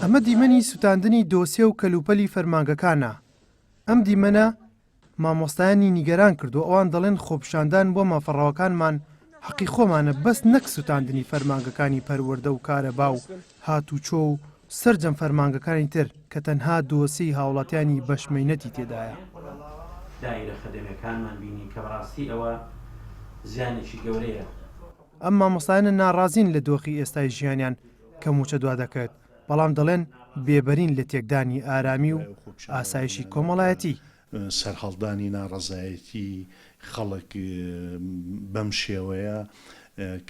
ئەمە دیمەنی سوتاندنی دۆسیە و کەلوپەلی فەرمانگەکانە. ئەم دیمەنە مامۆستایانی نیگەران کردو ئەوان دەڵێن خۆپشاندان بۆ مافەڕەوەکانمان حەقی خۆمانە بەس نەک سوتاندنی فەرمانگەکانی پەروەردە و کارەبا و هاتوچۆ و سەرجەم فەرمانگەکانی تر کە تەنها دۆسی هاوڵاتیانی بەشمەینەتی تێدایە. دایرە خەدەمیەکانمان بینی کە بەڕاستی ئەوە زیانێکی گەورەیە. ئەم مامۆستایانە ناڕازین لە دۆخی ئێستای ژیانیان کە موچە دوا دەکەوێت، بەڵام دەڵێن بێبەرین لە تێکدانی ئارامی و ئاسایشی کۆمەڵایەتی. سەرهەڵدانی ناڕەزایەتی خەڵک بەم شێوەیە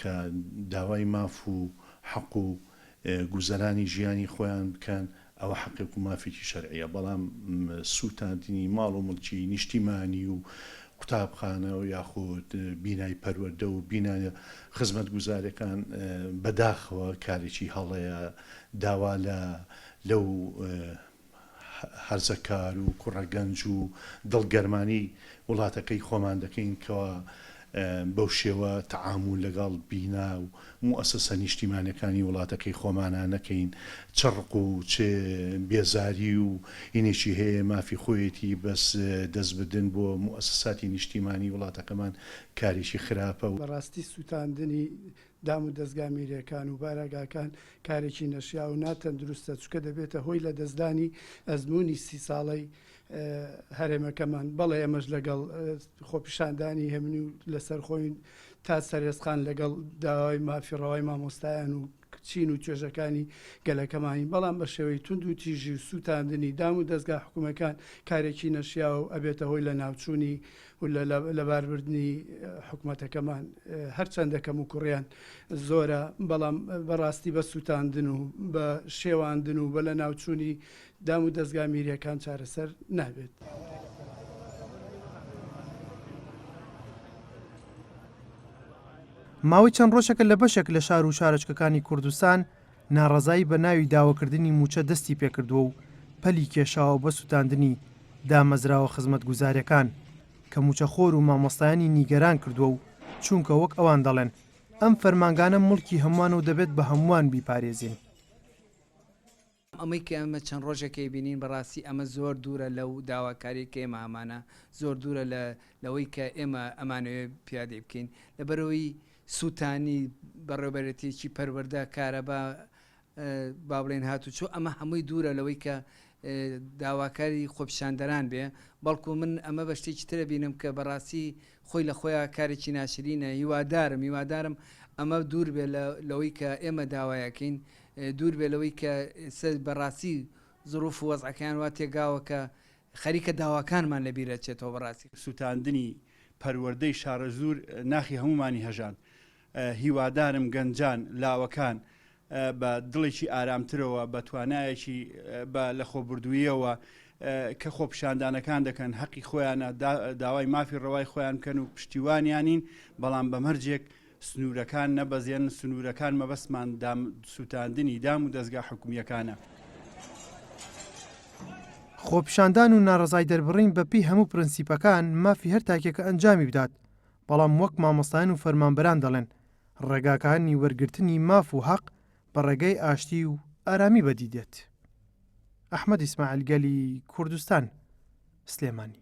کە داوای ماف و حەق و گوزەرانی ژیانی خۆیان بکەن ئەوە حەقێک و مافێکی شەرعیە، بەڵام سوتاندنی ماڵ و مڵکی نیشتیمانی و قوتابخانە و یاخود بینای پەروەردە و بینای خزمەت گوزارەکان بەداخەوە کارێکی هەڵەیە، داوا لەو هەرزەکار و کوڕەگەنج و دڵگەرمانی وڵاتەکەی خۆمان دەکەین کەەوە بەو شێوە تەعامل لەگەڵ بینا و موئەسسە نیشتیمانەکانی وڵاتەکەی خۆمانە نەکەین، چڕق و چێ بێزاری و هینێکی هەیە مافی خۆیەتی بەس دەست بدن بۆ موئەسساتی نیشتیمانی وڵاتەکەمان کارێکی خراپە. و بەڕاستی سوتاندنی دام و دەستگا میرەکان و بارەگاکان کارێکی نەشیا و ناتەندروستە، چکە دەبێتە هۆی لە دەستدانی ئەزمموی 30 ساڵەی هەرێمەکەمان. بەڵێ ئەمەش لەگەڵ خۆپیشاندانی هەمنی و لەسەر خۆین تا سەرێسخان لەگەڵ داوای مافیڕەوەی مامۆستایان و چین و توێژەکانی گەلەکەمانی، بەڵام بە شێوەی تونند و تیژی و سوتاندنی دام و دەستگا حکوومەکان کارێکی نەشیا و ئەبێتە هۆی لە ناوچوونی و لەباربردنی حکوومەتەکەمان. هەرچەندەکەم و کوڕیان زۆرە، بەڵام بەڕاستی بە سوتاندن و بە شێواندن و بە لە ناوچوونی دام و دەستگا میریەکان چارەسەر نابێت. ماوەی چەند ڕۆژێکە لە بەشێک لە شار و شارچکەکانی کوردستان ناڕەزایی بە ناوی داواکردنی موچە دەستی پێکردووە و پەلی کێشاوە بە سوتاندنی دامەزراوە خزمەت گوزارەکان کە موچەخۆر و مامۆستایانی نیگەران کردووە و چونکە وەک ئەوان دەڵێن ئەم فەرمانگانە مڵکی هەمووان و دەبێت بە هەمووان بیپارێزین. ئەمەی کە ئەمە چەند ڕۆژێکی بینین بەڕاستی ئەمە زۆر دوورە لەو داواکاری کە ئێمە ئەمانە، زۆر دوورە لەوەی کە ئێمە ئەمانەوێ پیادەی بکەین لەبەرەوەی سووتانی بەڕێوەبەرەتێکی پەروەردە کارەبا با بڵێن هاتوچۆ. ئەمە هەمووی دوورە لەوەی کە داواکاری خۆپیشاندەران بێ، بەڵکو من ئەمە بە شتێکی ترە بینم کە بەڕاستی خۆی لە خۆیان کارێکی ناشرینە. هیوادارم ئەمە دوور بێ لەوەی کە ئێمە داوایەکەین، دوور بێ لەوەی کە بەڕاستی زروف و وەزعەکان وا تێگاوە کە خەریکە داواکانمان لەبیرە چێتەوە. بەڕاستی سوتاندنی پەروەردەی شارە زوور ناخی هەمومانی هەژان. هیوادارم گەنجان لاوەکان بە دڵێکی ئارامترەوە بە توانایەکی لە خۆبردوویەوە کە خۆپیشاندانەکان دەکەن حەقی خۆیانە داوای مافی ڕەوای خۆیان بکەن و پشتیوانیانین، بەڵام بە مەرجێک سنوورەکان نەبەزێن. سنوورەکان مەبەستمان سوتاندنی دام و دەستگا حکوومیەکانە. خۆپیشاندان و ناڕەزای دەربڕین بەپی هەموو پرەنسیپەکان مافی هەر تاکێکە ئەنجامی بدات، بەڵام وەک مامۆستایان و فەرمانبەران دەڵێن ڕێگاکانی وەرگرتنی ماف و حەق بە ڕێگەی ئاشتی و ئارامی بەدیدێت. ئەحمەد ئیسماعیل گەلی کوردستان، سلێمانی.